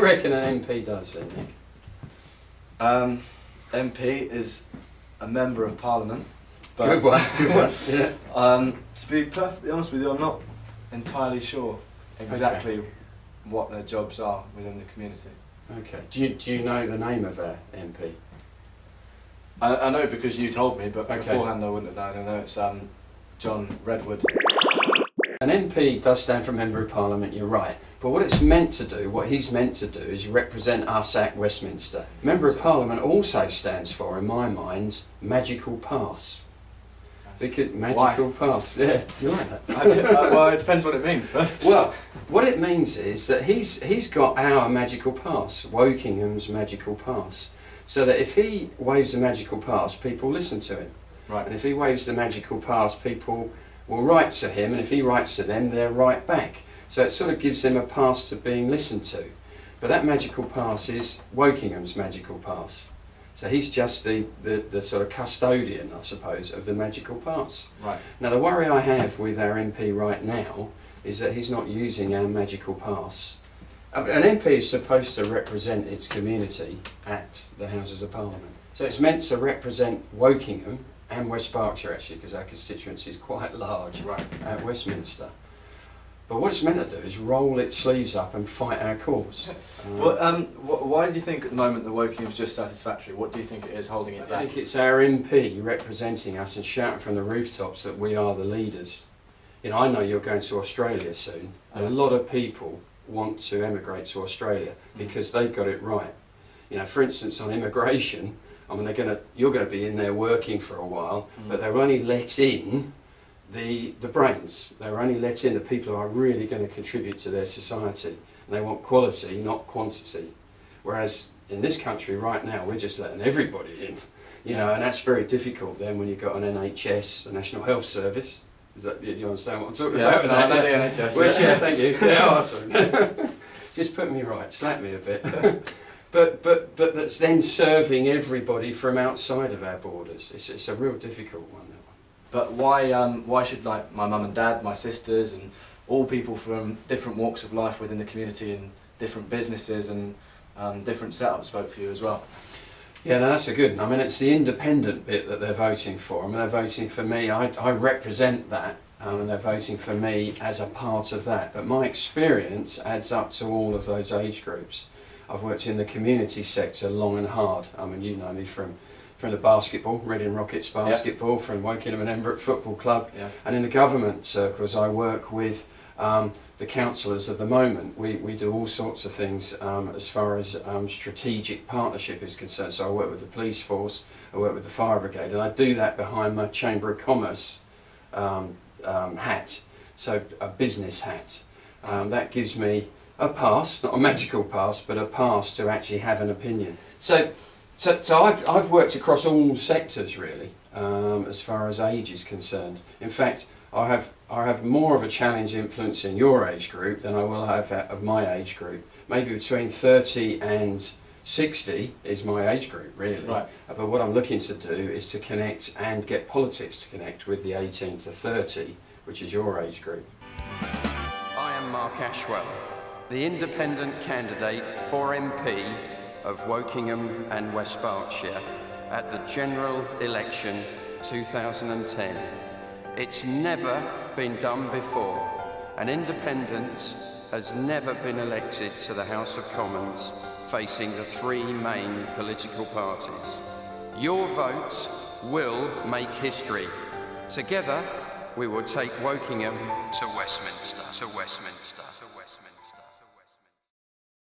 reckon an MP does then, Nick? MP is a member of Parliament. But Good one, good one. Yeah. To be perfectly honest with you, I'm not entirely sure exactly what their jobs are within the community. Okay. Do you know the name of our MP? I know because you told me, but Okay. beforehand I wouldn't have known. I know it's John Redwood. An MP does stand for Member of Parliament, you're right. But what it's meant to do, what he's meant to do, is represent us at Westminster. Member of Parliament also stands for, in my mind, magical pass. Because magical pass, yeah, you like that? Well, it depends what it means first. Well, what it means is that he's got our magical pass, Wokingham's magical pass, so that if he waves the magical pass, people listen to him. Right. And if he waves the magical pass, people will write to him, and if he writes to them, they'll write back. So it sort of gives him a pass to being listened to. But that magical pass is Wokingham's magical pass. So he's just the sort of custodian, I suppose, of the magical pass. Right. Now the worry I have with our MP right now is that he's not using our magical pass. An MP is supposed to represent its community at the Houses of Parliament. So it's meant to represent Wokingham and West Berkshire, actually, because our constituency is quite large at Westminster. But what it's meant to do is roll its sleeves up and fight our cause. Why do you think at the moment the Wokingham's just satisfactory? What do you think it is holding it back? I think it's our MP representing us and shouting from the rooftops that we are the leaders. You know, I know you're going to Australia soon, and a lot of people want to emigrate to Australia because they've got it right. You know, for instance, on immigration, I mean, you're going to be in there working for a while, but they'll only let in the brains. They're only let in the people who are really going to contribute to their society. And they want quality, not quantity. Whereas in this country right now, we're just letting everybody in. You know, and that's very difficult then when you've got an NHS, a National Health Service. Is that, you understand what I'm talking about? No, I know the NHS. Well, yeah, thank you. Yeah, sorry. Just put me right, slap me a bit. But that's then serving everybody from outside of our borders. It's a real difficult one. But why should, like, my mum and dad, my sisters, and all people from different walks of life within the community and different businesses and different setups vote for you as well? Yeah, no, that's a good one. I mean, it's the independent bit that they're voting for. I mean, they're voting for me. I represent that, and they're voting for me as a part of that. But my experience adds up to all of those age groups. I've worked in the community sector long and hard. I mean, you know me from the basketball, Reading Rockets basketball, from Wokingham and Emirates Football Club, and in the government circles I work with the councillors of the moment. We do all sorts of things as far as strategic partnership is concerned. So I work with the police force, I work with the fire brigade, and I do that behind my Chamber of Commerce hat, so a business hat. That gives me a pass, not a magical pass, but a pass to actually have an opinion. So I've worked across all sectors really, as far as age is concerned. In fact, I have more of a challenge influencing your age group than I will have of my age group. Maybe between 30 and 60 is my age group really. Right. But what I'm looking to do is to connect and get politics to connect with the 18 to 30, which is your age group. I am Mark Ashwell, the independent candidate for MP of Wokingham and West Berkshire at the general election 2010. It's never been done before. An independent has never been elected to the House of Commons facing the three main political parties. Your vote will make history. Together we will take Wokingham to Westminster.